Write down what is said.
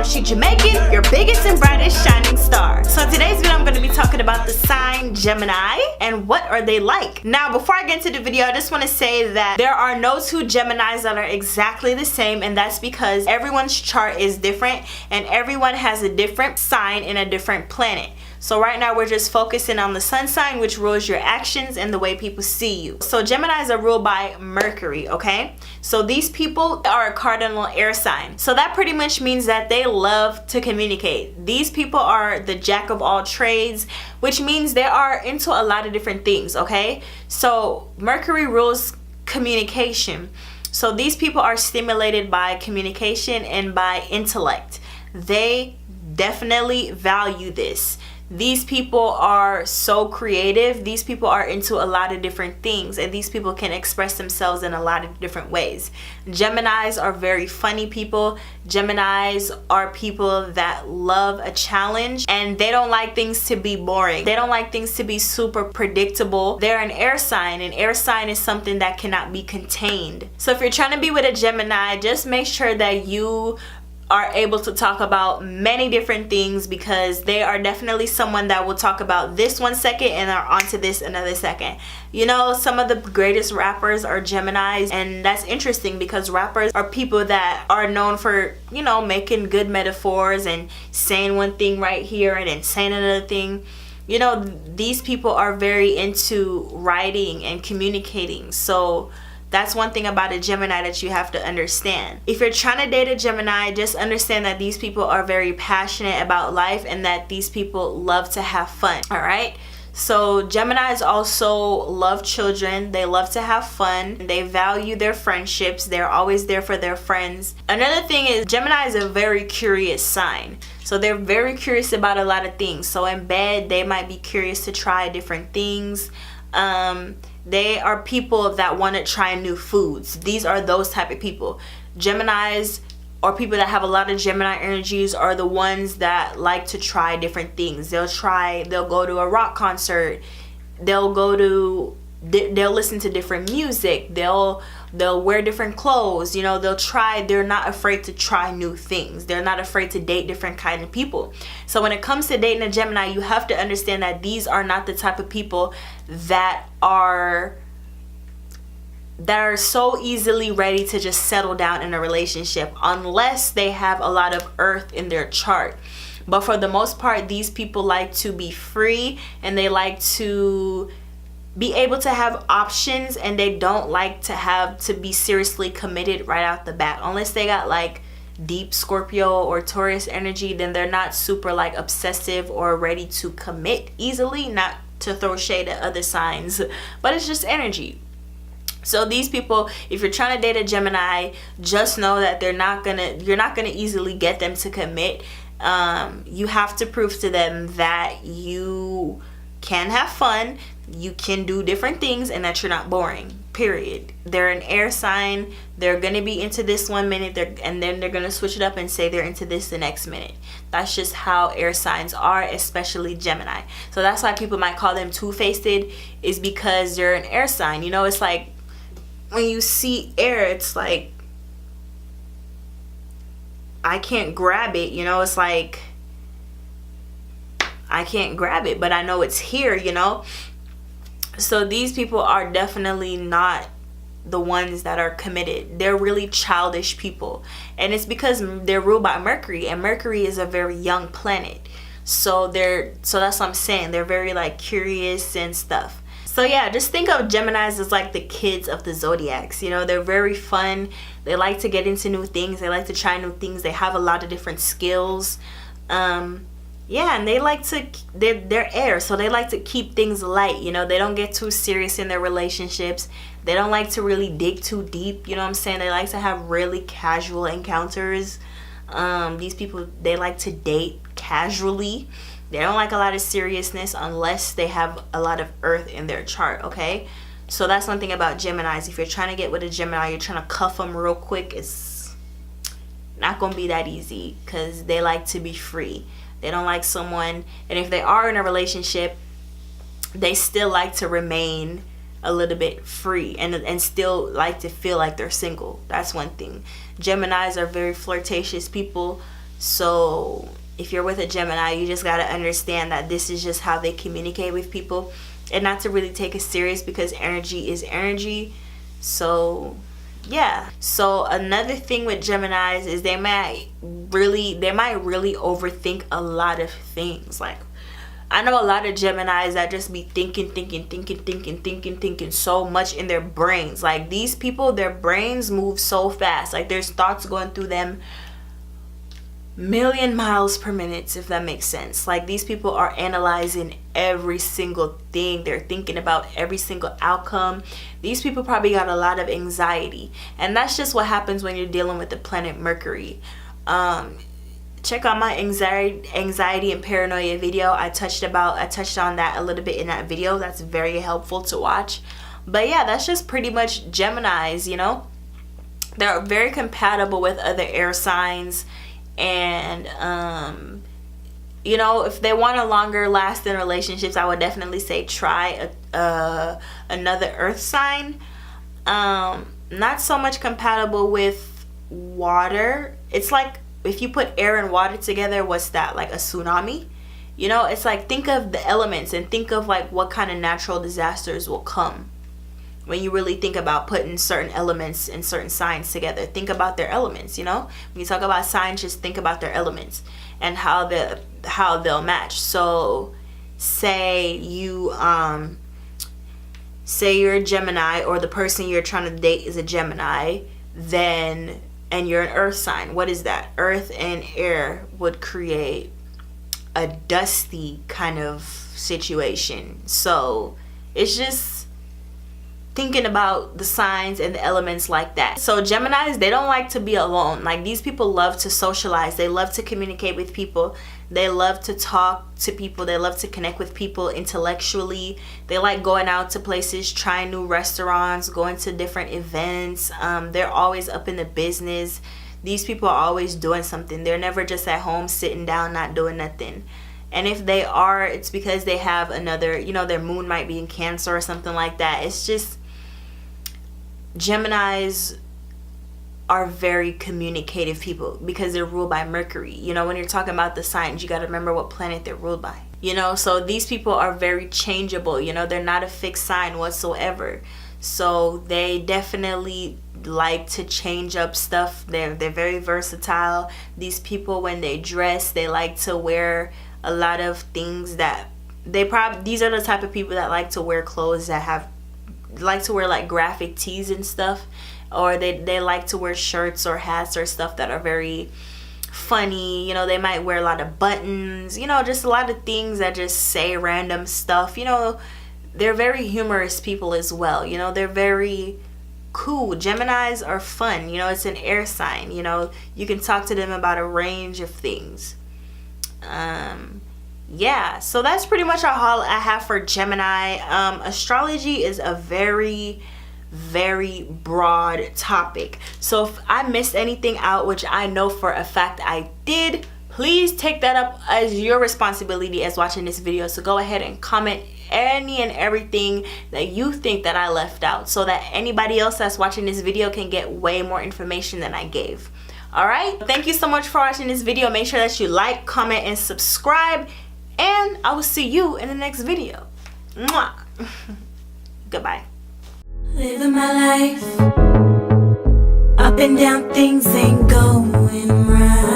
she Jamaican, your biggest and brightest shining star. So in today's video, I'm going to be talking about the sign Gemini and what are they like. Now, before I get into the video, I just want to say that there are no two Geminis that are exactly the same, and that's because everyone's chart is different and everyone has a different sign in a different planet. So right now we're just focusing on the sun sign, which rules your actions and the way people see you. So Geminis are ruled by Mercury, okay? So these people are a cardinal air sign. So that pretty much means that they love to communicate. These people are the jack of all trades, which means they are into a lot of different things, okay? So Mercury rules communication. So these people are stimulated by communication and by intellect. They definitely value this. These people are so creative. These people are into a lot of different things, and these people can express themselves in a lot of different ways. Geminis are very funny people. Geminis are people that love a challenge, and they don't like things to be boring. They don't like things to be super predictable. They're an air sign, and air sign is something that cannot be contained. So if you're trying to be with a Gemini, just make sure that you are able to talk about many different things, because they are definitely someone that will talk about this one second and are onto this another second. You know, some of the greatest rappers are Geminis, and that's interesting because rappers are people that are known for, you know, making good metaphors and saying one thing right here and then saying another thing. You know, these people are very into writing and communicating. So that's one thing about a Gemini that you have to understand. If you're trying to date a Gemini, just understand that these people are very passionate about life and that these people love to have fun, all right? So Geminis also love children. They love to have fun. They value their friendships. They're always there for their friends. Another thing is Gemini is a very curious sign. So they're very curious about a lot of things. So in bed, they might be curious to try different things. They are people that want to try new foods. These are those type of people. Geminis, or people that have a lot of Gemini energies, are the ones that like to try different things. They'll go to a rock concert. They'll listen to different music. They'll wear different clothes. You know, they're not afraid to try new things. They're not afraid to date different kind of people. So when it comes to dating a Gemini, you have to understand that these are not the type of people that are so easily ready to just settle down in a relationship unless they have a lot of earth in their chart. But for the most part, these people like to be free, and they like to be able to have options, and they don't like to have to be seriously committed right out the bat. Unless they got like deep Scorpio or Taurus energy, then they're not super like obsessive or ready to commit easily. Not to throw shade at other signs, but it's just energy. So these people, if you're trying to date a Gemini, just know that you're not gonna easily get them to commit. You have to prove to them that you can have fun, you can do different things, and that you're not boring, period. They're an air sign. They're gonna be into this one minute, and then they're gonna switch it up and say they're into this the next minute. That's just how air signs are, especially Gemini. So that's why people might call them two-faced, is because they're an air sign. You know, it's like when you see air, it's like I can't grab it. You know, it's like I can't grab it, but I know it's here, you know. So these people are definitely not the ones that are committed. They're really childish people, and it's because they're ruled by Mercury, and Mercury is a very young planet. So that's what I'm saying. They're very like curious and stuff. So yeah, just think of Geminis as like the kids of the zodiacs. You know, they're very fun. They like to get into new things. They like to try new things. They have a lot of different skills. Yeah, and they're air, so they like to keep things light. You know, they don't get too serious in their relationships. They don't like to really dig too deep. You know what I'm saying? They like to have really casual encounters. These people, they like to date casually. They don't like a lot of seriousness unless they have a lot of earth in their chart, okay? So that's one thing about Geminis. If you're trying to get with a Gemini, you're trying to cuff them real quick, it's not going to be that easy, because they like to be free. They don't like someone, and if they are in a relationship, they still like to remain a little bit free and still like to feel like they're single. That's one thing. Geminis are very flirtatious people. So if you're with a Gemini, you just got to understand that this is just how they communicate with people, and not to really take it serious, because energy is energy. So yeah. So another thing with Geminis is they might really overthink a lot of things. Like, I know a lot of Geminis that just be thinking so much in their brains. Like, these people, their brains move so fast. Like, there's thoughts going through them million miles per minute, if that makes sense. Like, these people are analyzing every single thing. They're thinking about every single outcome. These people probably got a lot of anxiety, and that's just what happens when you're dealing with the planet Mercury. Check out my anxiety and paranoia video. I touched on that a little bit in that video. That's very helpful to watch. But yeah, that's just pretty much Geminis, you know. They're very compatible with other air signs. And you know, if they want a longer lasting relationships, I would definitely say try another earth sign. Not so much compatible with water. It's like if you put air and water together, what's that, like a tsunami? You know, it's like, think of the elements and think of like what kind of natural disasters will come when you really think about putting certain elements and certain signs together. Think about their elements, you know? When you talk about signs, just think about their elements and how they'll match. So say you're a Gemini, or the person you're trying to date is a Gemini, then, and you're an earth sign. What is that? Earth and air would create a dusty kind of situation. So it's just thinking about the signs and the elements like that. So Geminis, they don't like to be alone. Like, these people love to socialize. They love to communicate with people. They love to talk to people. They love to connect with people intellectually. They like going out to places, trying new restaurants, going to different events. They're always up in the business. These people are always doing something. They're never just at home sitting down not doing nothing. And if they are, it's because they have another, you know, their moon might be in Cancer or something like that. It's just, Geminis are very communicative people because they're ruled by Mercury. You know, when you're talking about the signs, you got to remember what planet they're ruled by. You know, so these people are very changeable. You know, they're not a fixed sign whatsoever. So they definitely like to change up stuff. They're very versatile. These people, when they dress, they like to wear a lot of things that these are the type of people that like to wear clothes that like to wear like graphic tees and stuff, or they like to wear shirts or hats or stuff that are very funny. You know, they might wear a lot of buttons, you know, just a lot of things that just say random stuff. You know, they're very humorous people as well. You know, they're very cool. Geminis are fun. You know, it's an air sign. You know, you can talk to them about a range of things. Yeah, so that's pretty much all I have for Gemini. Astrology is a very broad topic, so if I missed anything out, which I know for a fact I did, please take that up as your responsibility as watching this video. So go ahead and comment any and everything that you think that I left out, so that anybody else that's watching this video can get way more information than I gave. Alright, thank you so much for watching this video. Make sure that you like, comment, and subscribe, and I will see you in the next video. Mwah. Goodbye. Living my life, up and down, things ain't going right.